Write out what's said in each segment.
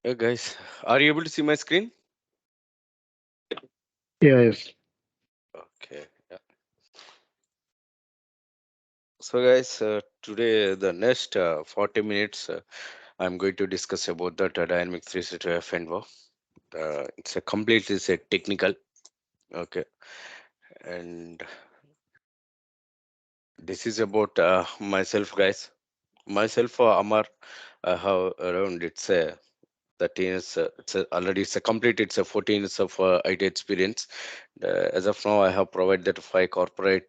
Hey guys, are you able to see my screen? Yeah, yes. Okay. Yeah. So guys, today the next 40 minutes, I'm going to discuss about the dynamic 360 F&O. It's a completely it's a technical. Okay, and this is about myself, guys. Myself, Amar. I have around it's a 13 years. Already it's a complete. It's a 14 years of IT experience. As of now, I have provided 5 corporate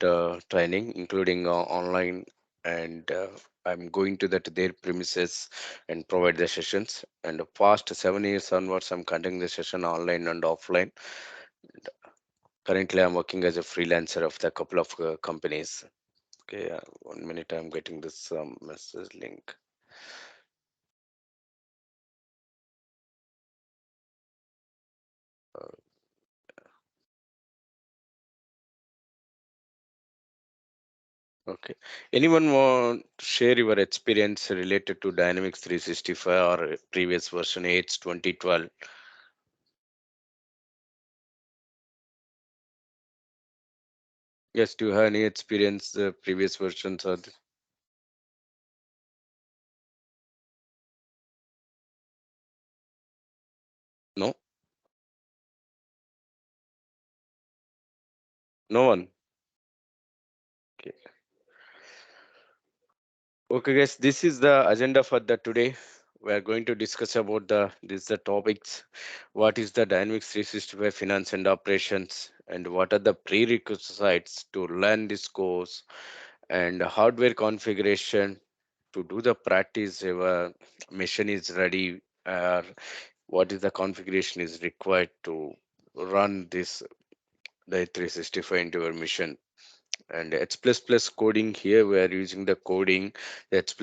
training, including online, and I'm going to that their premises and provide the sessions. And the past 7 years onwards, I'm conducting the session online and offline. Currently, I'm working as a freelancer of the couple of companies. Okay, 1 minute, I'm getting this message link. Uh, Okay. Anyone want to share your experience related to Dynamics 365 or previous version 8 2012? Yes, do you have any experience previous versions or no? No one. Okay. Okay, guys, this is the agenda for the today. We are going to discuss about the topics. What is the Dynamics 365 finance and operations, and what are the prerequisites to learn this course, and hardware configuration to do the practice. If a machine is ready, or what is the configuration is required to run this the 365 into your machine. And H++ coding, here we are using the coding, H++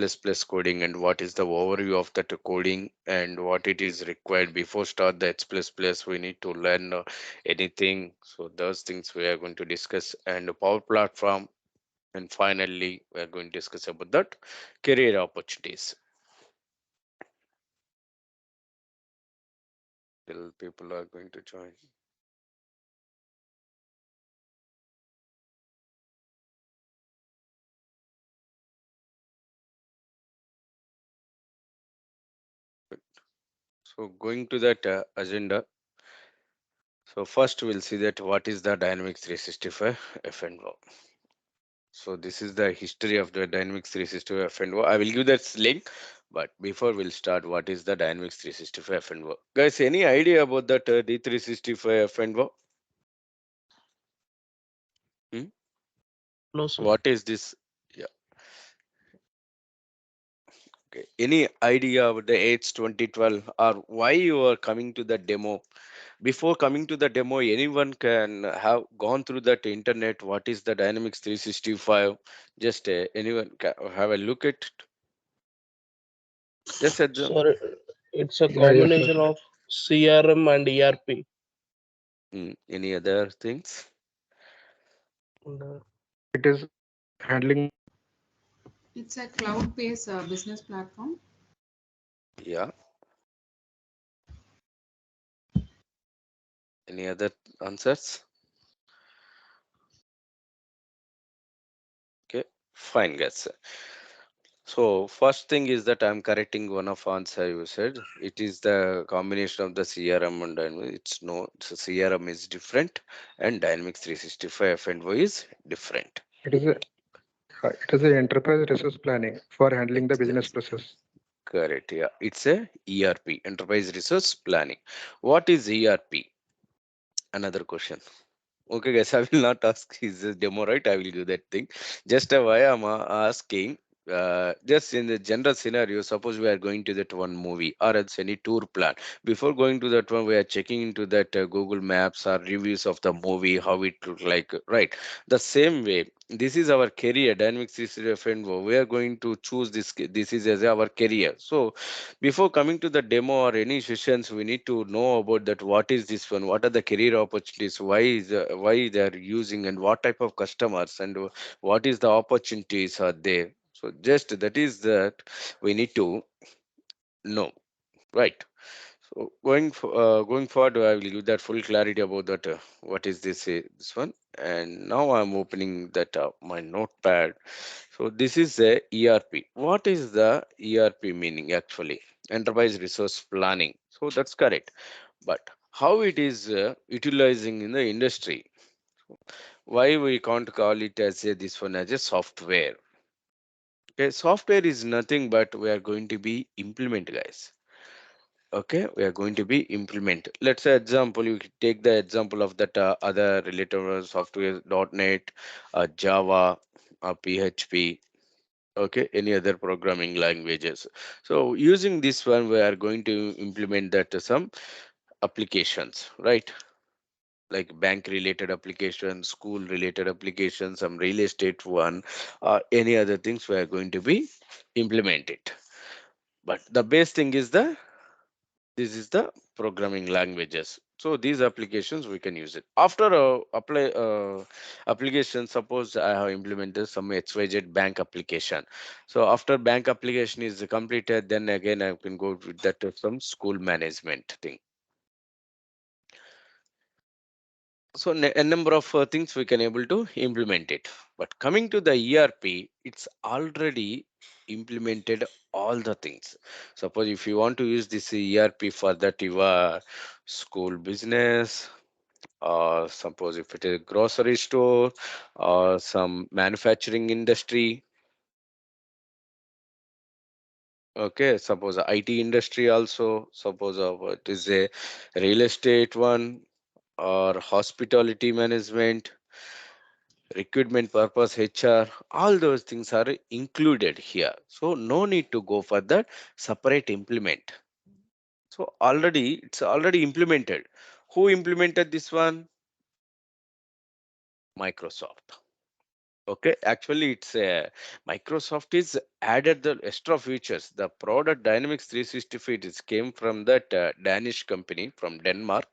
coding, and what is the overview of that coding and what it is required before start the H++. We need to learn anything. So those things we are going to discuss, and the Power Platform. And finally, we are going to discuss about that career opportunities. Till people are going to join. So going to that agenda. So first we'll see that what is the Dynamics 365 F&O. So this is the history of the Dynamics 365 F&O. I will give that link, but before we'll start, what is the Dynamics 365 F&O? Guys, any idea about that D365 F&O? Hmm? No, sir. What is this? Yeah. Okay. Any idea about the AIDS 2012 or why you are coming to the demo? Before coming to the demo, anyone can have gone through that internet. What is the Dynamics 365? Just anyone can have a look at it. Just at them. Sorry, it's a Yeah, yes, sir. combination of CRM and ERP. Any other things? And, It is handling. It's a cloud-based business platform. Yeah. Any other answers? Okay. Fine, guys. So first thing is that I'm correcting one of answer you said. It is the combination of the CRM and Dynamics. It's no, so CRM is different and Dynamics 365 F&O is different. It is a enterprise resource planning for handling the Yes, business yes. process. Correct. Yeah. It's a ERP, Enterprise Resource Planning. What is ERP? Another question. Okay, guys, I will not ask is this demo right. I will do that thing. Just why I'm asking. Just in the general scenario, suppose we are going to that one movie or else any tour plan. Before going to that one, we are checking into that Google Maps or reviews of the movie, how it look like. Right. The same way, this is our career. Dynamics is different. We are going to choose this. This is as our career. So before coming to the demo or any sessions, we need to know about that. What is this one? What are the career opportunities? Why they are using and what type of customers and what is the opportunities are there? So just that is that we need to know, right? So going forward, I will give that full clarity about that. What is this one? And now I'm opening that my notepad. So this is the ERP. What is the ERP meaning actually? Enterprise Resource Planning. So that's correct. But how it is utilizing in the industry? Why we can't call it as this one as a software? Okay, software is nothing but we are going to be implement, guys. Okay, we are going to be implement. Let's say example, you could take the example of that other related software .NET, Java, PHP. Okay, any other programming languages. So using this one, we are going to implement that to some applications, right? Like bank related applications, school related applications, some real estate one, or any other things we are going to be implemented. But the best thing is the this is the programming languages. So these applications we can use it after application. Suppose I have implemented some XYZ bank application. So after bank application is completed, then again I can go with that to some school management thing. So a number of things we can able to implement it. But coming to the ERP, it's already implemented all the things. Suppose if you want to use this ERP for that your school business, or suppose if it is grocery store or some manufacturing industry, okay, suppose IT industry also, suppose it is a real estate one or hospitality management, recruitment purpose, HR, all those things are included here. So no need to go for that separate implement. So already it's already implemented. Who implemented this one? Microsoft. Okay, actually it's Microsoft is added the extra features. The product Dynamics 365 is came from that Danish company from Denmark,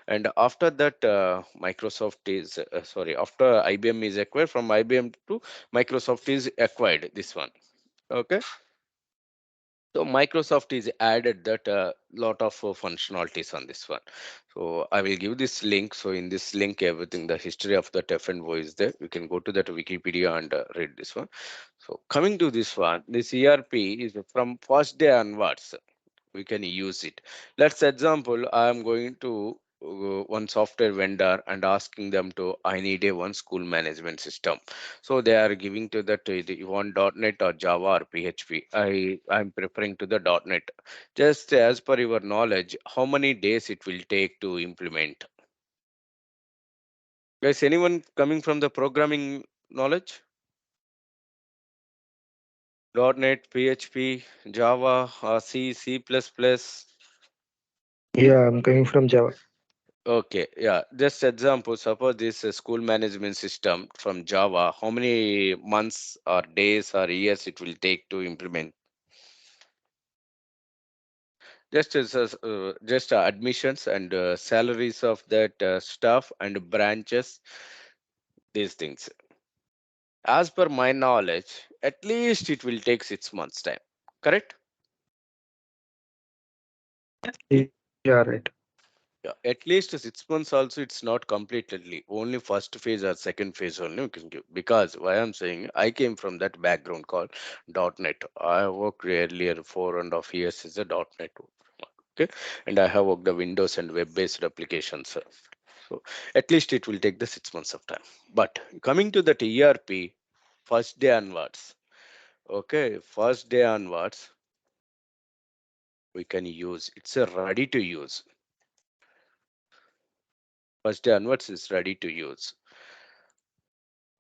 and after that Microsoft is sorry, after IBM is acquired, from IBM to Microsoft is acquired this one. Okay, so Microsoft is added that lot of functionalities on this one. So I will give this link. So in this link, everything, the history of that F&O is there. You can go to that Wikipedia and read this one. So coming to this one, this ERP is from first day onwards we can use it. Let's example, I am going to one software vendor and asking them to I need a one school management system. So they are giving to that you want .NET or Java or PHP. I'm preferring to the .NET. Just as per your knowledge, how many days it will take to implement? Guys, anyone coming from the programming knowledge? .NET, PHP, Java, C, C++. Yeah, I'm coming from Java. Okay, yeah. Just example, suppose this school management system from Java, how many months or days or years it will take to implement? Just admissions and salaries of that staff and branches, these things. As per my knowledge, at least it will take 6 months time. Correct? Yeah, right. Yeah, at least 6 months also it's not completely only first phase or second phase only you can give, because why I'm saying I came from that background called .NET. I worked earlier 4.5 years as a .NET. Okay, and I have worked the Windows and web-based applications. So at least it will take the 6 months of time. But coming to that ERP, first day onwards. Okay, first day onwards we can use. It's a ready to use. First day onwards is ready to use.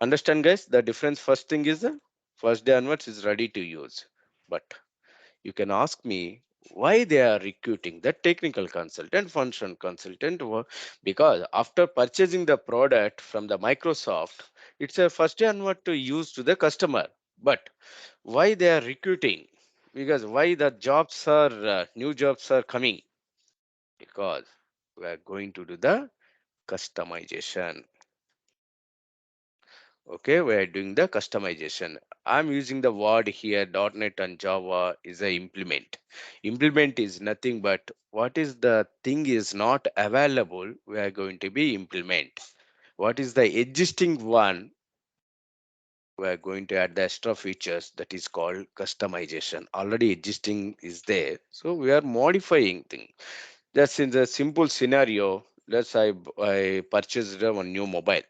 Understand, guys? The difference first thing is the first day onwards is ready to use. But you can ask me why they are recruiting the technical consultant, function consultant, because after purchasing the product from the Microsoft, it's a first day onward to use to the customer. But why they are recruiting? Because why the jobs are new jobs are coming? Because we are going to do the customization. Okay, we are doing the customization. I'm using the word here, .NET and Java is a implement. Implement is nothing but what is the thing is not available, we are going to be implement. What is the existing one, we are going to add the extra features that is called customization. Already existing is there, so we are modifying thing. Just in the simple scenario, I purchased a one new mobile.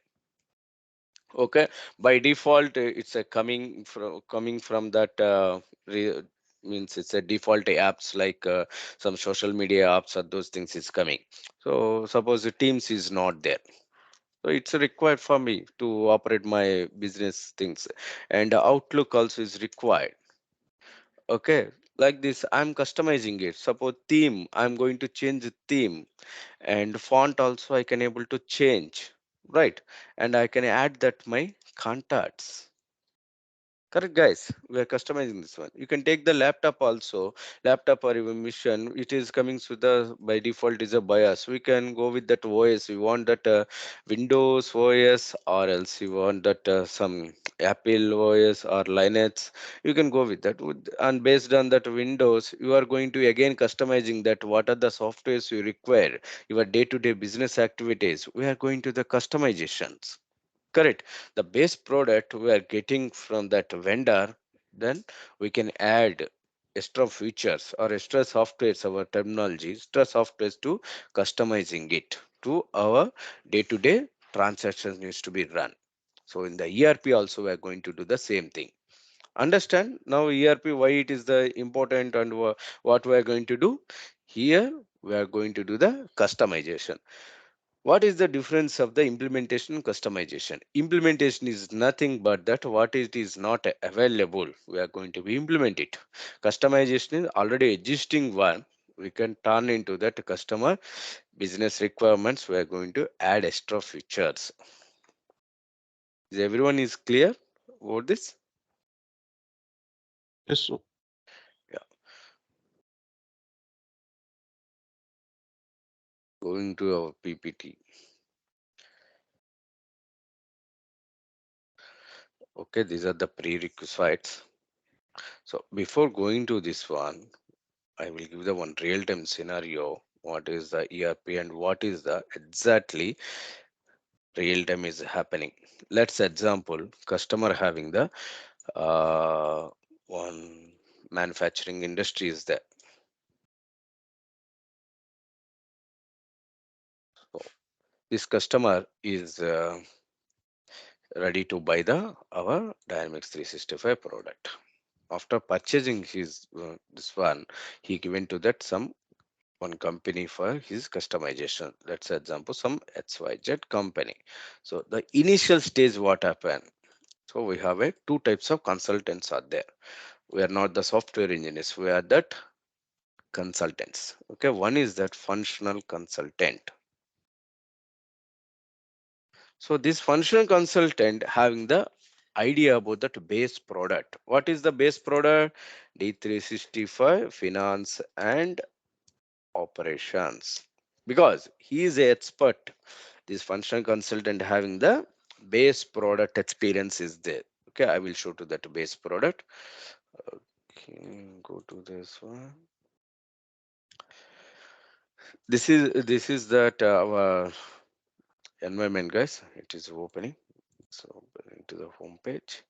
Okay, by default it's a coming from that means it's a default apps like some social media apps or those things is coming. So suppose the Teams is not there, so it's required for me to operate my business things, and Outlook also is required. Okay, like this I'm customizing it. Suppose theme, I'm going to change the theme, and font also I can able to change, right? And I can add that my contacts. Correct, guys. We are customizing this one. You can take the laptop also, laptop or even mission. It is coming with the by default is a BIOS. We can go with that OS. We want that Windows OS, or else you want that some Apple OS or Linux. You can go with that. And based on that Windows, you are going to again customizing that what are the softwares you require, your day-to-day business activities. We are going to the customizations. Correct. The base product we are getting from that vendor, then we can add extra features or extra softwares, our terminology, extra softwares to customizing it to our day-to-day transactions needs to be run. So in the ERP also we are going to do the same thing. Understand now ERP why it is the important and what we are going to do. Here we are going to do the customization. What is the difference of the implementation and customization? Implementation is nothing but that what it is not available, we are going to be implement it. Customization is already existing one. We can turn into that customer business requirements. We are going to add extra features. Is everyone is clear about this? Yes, sir. Yeah. Going to our PPT. Okay, these are the prerequisites. So before going to this one, I will give the one real-time scenario. What is the ERP and what is the exactly real-time is happening. Let's example customer having the one manufacturing industry is there. So this customer is ready to buy the our Dynamics 365 product. After purchasing his this one, he given to that some one company for his customization. Let's example some XYZ company. So the initial stage what happened? So we have a two types of consultants are there. We are not the software engineers. We are that consultants. Okay, one is that functional consultant. So this functional consultant having the idea about that base product. What is the base product? D365 finance and operations. Because he is a expert, this functional consultant having the base product experience is there. Okay, I will show to that base product. Okay, go to this one. This is that our environment, guys. It is opening. So opening to the home page.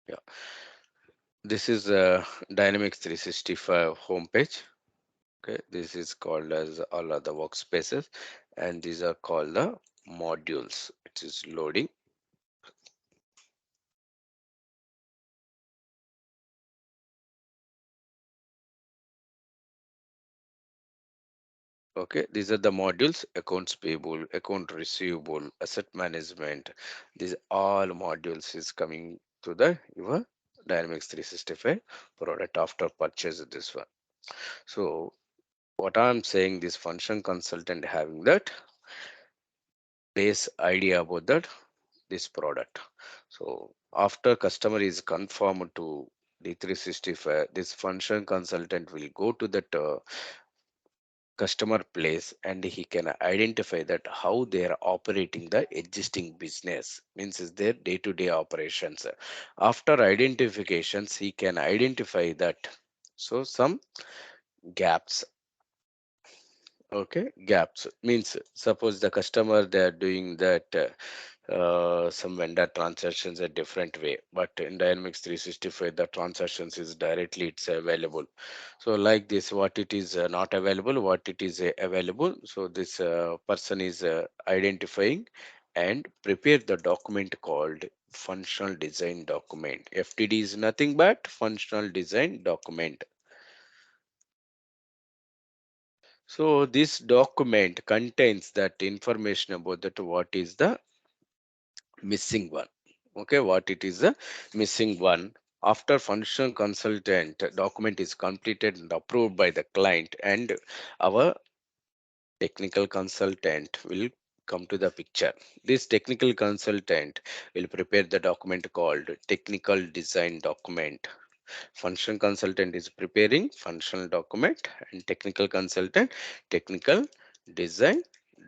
Yeah, this is Dynamics 365 homepage. Okay, this is called as all other workspaces, and these are called the modules. It is loading. Okay, these are the modules: accounts payable, account receivable, asset management. These all modules is coming to the your Dynamics 365 product after purchase of this one. So what I'm saying, this function consultant having that base idea about that this product. So after customer is confirmed to D365, this function consultant will go to that customer place and he can identify that how they are operating the existing business, means is their day-to-day operations. After identifications, he can identify that so some gaps. Okay, gaps means suppose the customer they are doing that some vendor transactions a different way, but in Dynamics 365 the transactions is directly it's available. So like this, what it is not available, what it is available. So this person is identifying and prepare the document called functional design document. FTD is nothing but functional design document. So this document contains that information about that what is the missing one. Okay, what it is the missing one. After functional consultant document is completed and approved by the client, and our technical consultant will come to the picture. This technical consultant will prepare the document called technical design document. Functional consultant is preparing functional document and technical consultant technical design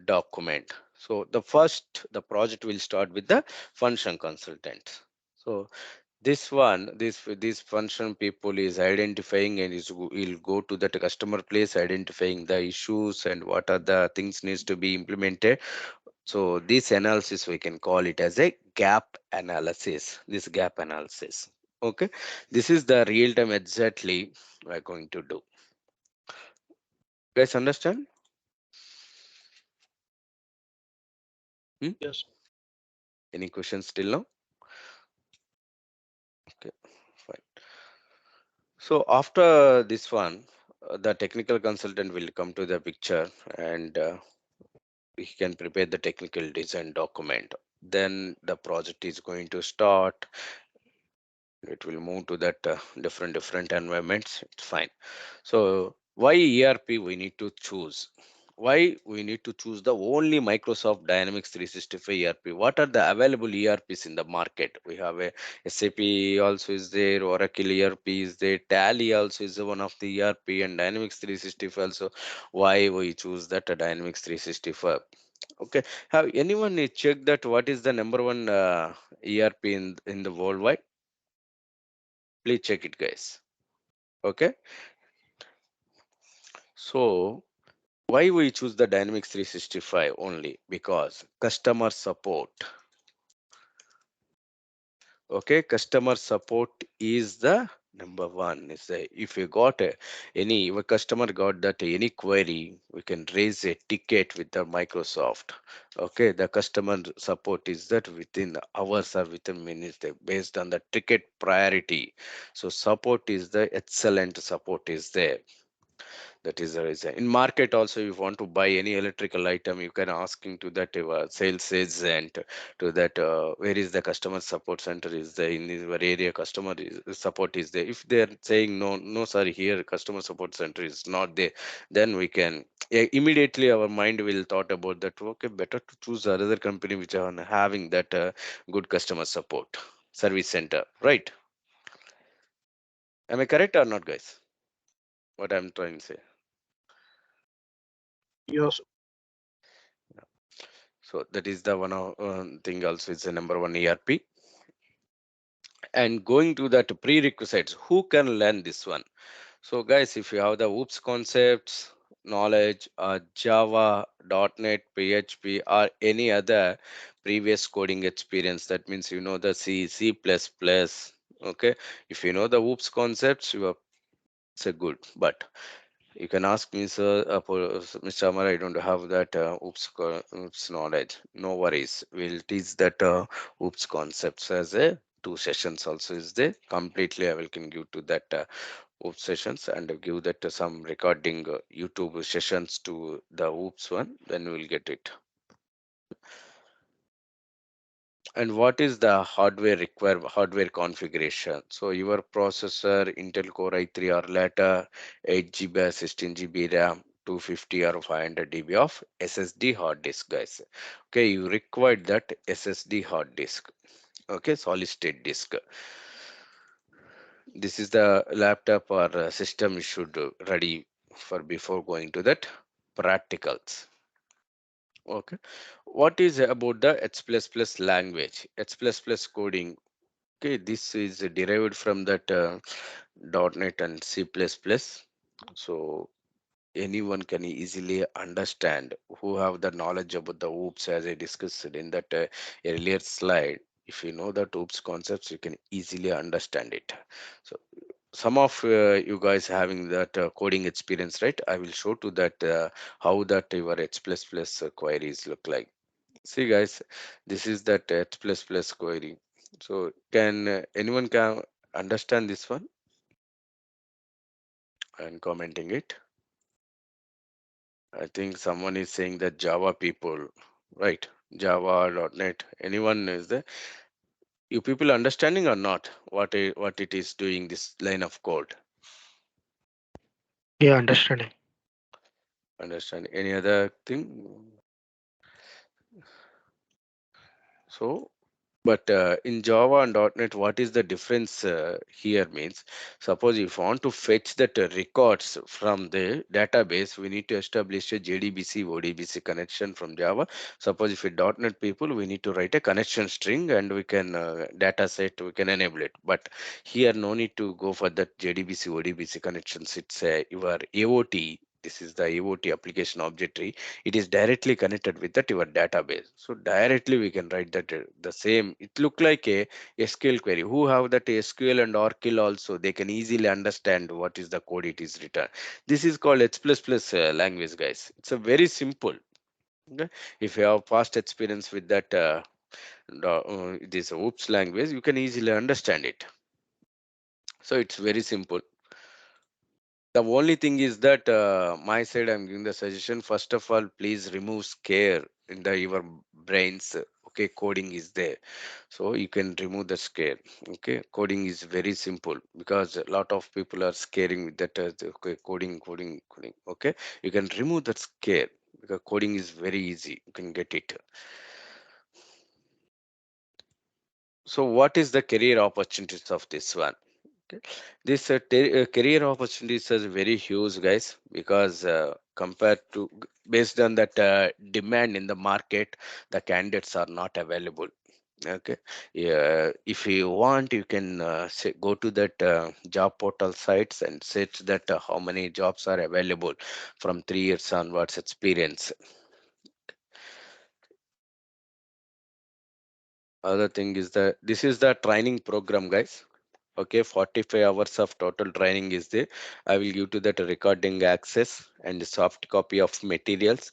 document. So the first the project will start with the function consultant. So this function people is identifying and will go to that customer place identifying the issues and what are the things needs to be implemented. So this analysis we can call it as a gap analysis. This gap analysis. Okay, this is the real time exactly we're going to do. Guys, understand? Hmm? Yes. Any questions still now? Okay, fine. So after this one, the technical consultant will come to the picture and he can prepare the technical design document. Then the project is going to start. It will move to that different environments. It's fine. So why ERP we need to choose? Why we need to choose the only Microsoft Dynamics 365 ERP? What are the available ERPs in the market? We have a SAP also is there, Oracle ERP is there, Tally also is one of the ERP, and Dynamics 365 also. Why we choose that Dynamics 365? Okay, have anyone checked that what is the number one ERP in the worldwide? Please check it, guys. Okay, so why we choose the Dynamics 365 only? Because customer support. Okay, customer support is the number one. Is the if you got any your customer got that any query, we can raise a ticket with the Microsoft. Okay, the customer support is that within hours or within minutes based on the ticket priority. So support is the excellent support is there. That is the reason. In market also, if you want to buy any electrical item, you can asking to that sales agent to that where is the customer support center is there in your area. Customer support is there. If they are saying no, no, sorry, here customer support center is not there, then we can immediately our mind will thought about that. Okay, better to choose another company which are having that good customer support service center, right? Am I correct or not, guys? What I'm trying to say. Yes. So that is the one of thing also is the number one ERP. And going to that prerequisites, who can learn this one? So guys, if you have the OOPS concepts, knowledge, Java, .NET, PHP, or any other previous coding experience, that means you know the C, C++. Okay, if you know the OOPS concepts, you are so good. But you can ask me, sir, Mr. Amar, I don't have that oops knowledge. No worries. We'll teach that oops concepts as a two sessions also is there. Completely, I will can give to that oops sessions and give that some recording YouTube sessions to the oops one. Then we'll get it. And what is the hardware configuration? So your processor, Intel Core i3 or later, 8 GB or 16 GB RAM, 250 or 500 GB of SSD hard disk, guys. Okay, you require that SSD hard disk. Okay, solid state disk. This is the laptop or system you should ready for before going to that practicals. Okay, what is about the H++ language? H++ coding. Okay, this is derived from that .NET and C++. So anyone can easily understand who have the knowledge about the OOPS as I discussed in that earlier slide. If you know the OOPS concepts, you can easily understand it. So some of you guys having that coding experience, right? I will show to that how that your H++ queries look like. See guys, this is that H++ query. So can anyone can understand this one and commenting it? I think someone is saying that Java people, right? Java, .NET. Anyone is there? You people understanding or not? What it is doing this line of code? Yeah, understanding. Understand? Any other thing? So but in Java and .NET, what is the difference here means, suppose if you want to fetch that records from the database, we need to establish a JDBC, ODBC connection from Java. Suppose if a .NET people, we need to write a connection string and we can data set, we can enable it. But here, no need to go for that JDBC, ODBC connections. It's your AOT. This is the AOT application object tree. It is directly connected with that your database, so directly we can write that the same, it look like a SQL query. Who have that SQL and Oracle also, they can easily understand what is the code it is written. This is called H++ language guys. It's a very simple. Okay? If you have past experience with that this oops language, you can easily understand it. So it's very simple. The only thing is that my side, I'm giving the suggestion. First of all, please remove scare in the your brains. Okay, coding is there, so you can remove the scare. Okay, coding is very simple because a lot of people are scaring with that. Okay, coding. Okay, you can remove that scare because coding is very easy. You can get it. So, what is the career opportunities of this one? Okay. This career opportunities is very huge, guys, because compared to based on that demand in the market, the candidates are not available. Okay, yeah, if you want, you can go to that job portal sites and search that how many jobs are available from 3 years onwards experience. Other thing is that this is the training program, guys. Okay, 45 hours of total training is there. I will give to that recording access and soft copy of materials.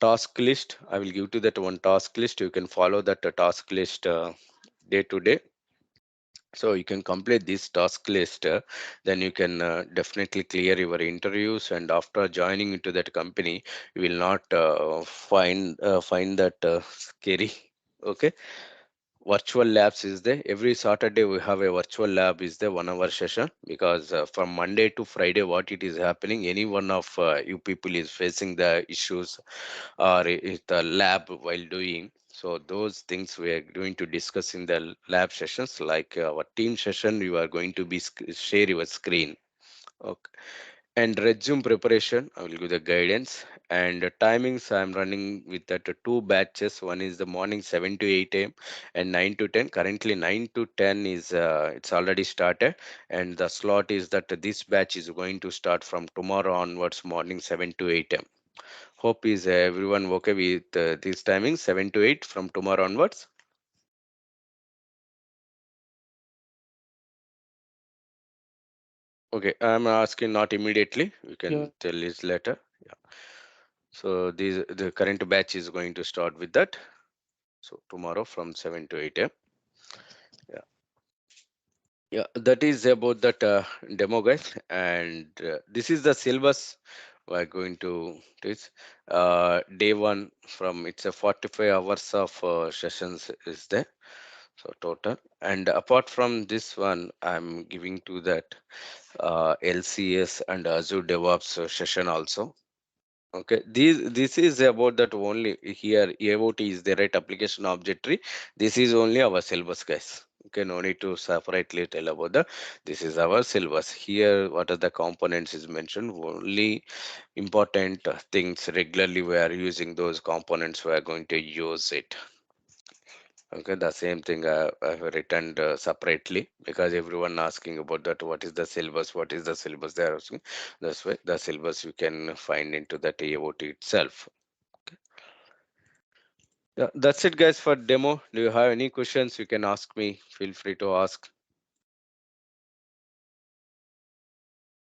Task list, I will give to that one task list. You can follow that task list day to day. So you can complete this task list, then you can definitely clear your interviews. And after joining into that company, you will not find that scary. Okay, virtual labs is there. Every Saturday we have a virtual lab is there, 1 hour session, because from Monday to Friday what it is happening, any one of you people is facing the issues or is the lab while doing, so those things we are going to discuss in the lab sessions. Like our team session, you are going to be share your screen. Okay, and resume preparation, I will give the guidance. And timings, I'm running with that two batches. One is the morning 7 to 8 a.m. and 9 to 10. Currently 9 to 10 is it's already started, and the slot is that this batch is going to start from tomorrow onwards, morning 7 to 8 a.m. Hope is everyone okay with these timings, 7 to 8 from tomorrow onwards. Okay, I'm asking not immediately, you Yeah. can tell this later. Yeah, so the current batch is going to start with that. So tomorrow from 7 to 8 a.m. Yeah, yeah, that is about that demo, guys. And this is the syllabus we're going to teach. Day one, from it's a 45 hours of sessions is there. So total. And apart from this one, I'm giving to that LCS and Azure DevOps session also. Okay, this is about that only. Here AOT is the right application object tree. This is only our syllabus, guys. Okay, no need to separately tell about the. This is our syllabus. Here, what are the components is mentioned. Only important things regularly we are using those components. We are going to use it. Okay, the same thing I have written separately because everyone asking about that. What is the syllabus? What is the syllabus? They are asking. That's why the syllabus you can find into that AOT itself. Yeah, that's it, guys, for demo. Do you have any questions? You can ask me. Feel free to ask.